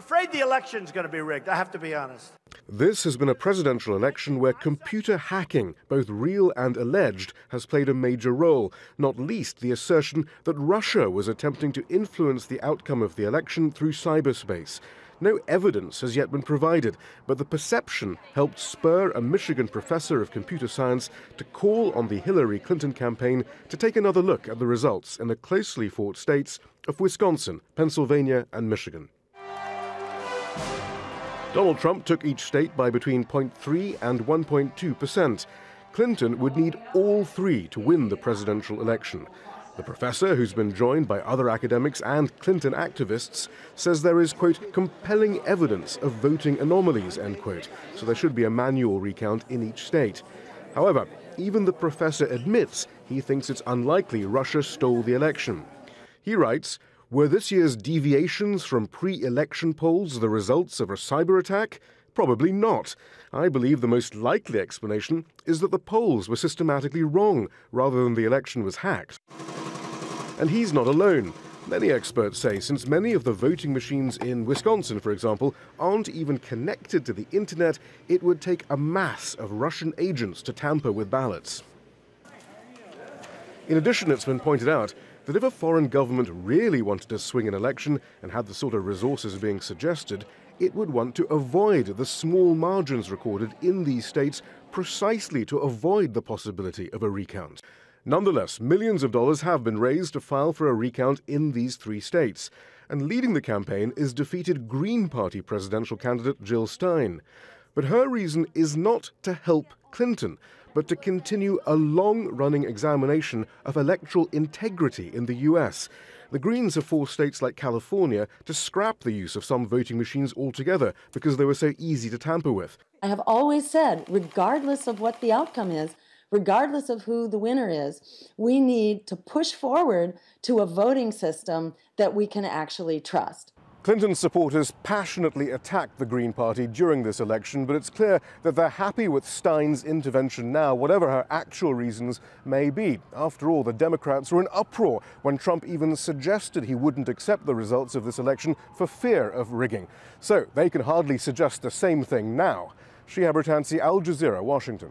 afraid the election's going to be rigged, I have to be honest. This has been a presidential election where computer hacking, both real and alleged, has played a major role, not least the assertion that Russia was attempting to influence the outcome of the election through cyberspace. No evidence has yet been provided, but the perception helped spur a Michigan professor of computer science to call on the Hillary Clinton campaign to take another look at the results in the closely fought states of Wisconsin, Pennsylvania, and Michigan. Donald Trump took each state by between 0.3 and 1.2%. Clinton would need all three to win the presidential election. The professor, who's been joined by other academics and Clinton activists, says there is, quote, compelling evidence of voting anomalies, end quote, so there should be a manual recount in each state. However, even the professor admits he thinks it's unlikely Russia stole the election. He writes, "Were this year's deviations from pre-election polls the results of a cyber attack? Probably not. I believe the most likely explanation is that the polls were systematically wrong, rather than the election was hacked." And he's not alone. Many experts say since many of the voting machines in Wisconsin, for example, aren't even connected to the internet, it would take a mass of Russian agents to tamper with ballots. In addition, it's been pointed out that if a foreign government really wanted to swing an election and had the sort of resources being suggested, it would want to avoid the small margins recorded in these states precisely to avoid the possibility of a recount. Nonetheless, millions of dollars have been raised to file for a recount in these three states. And leading the campaign is defeated Green Party presidential candidate Jill Stein. But her reason is not to help Clinton, but to continue a long-running examination of electoral integrity in the U.S. The Greens have forced states like California to scrap the use of some voting machines altogether because they were so easy to tamper with. I have always said, regardless of what the outcome is, regardless of who the winner is, we need to push forward to a voting system that we can actually trust. Clinton's supporters passionately attacked the Green Party during this election, but it's clear that they're happy with Stein's intervention now, whatever her actual reasons may be. After all, the Democrats were in uproar when Trump even suggested he wouldn't accept the results of this election for fear of rigging. So they can hardly suggest the same thing now. Shihab Ratansi, Al Jazeera, Washington.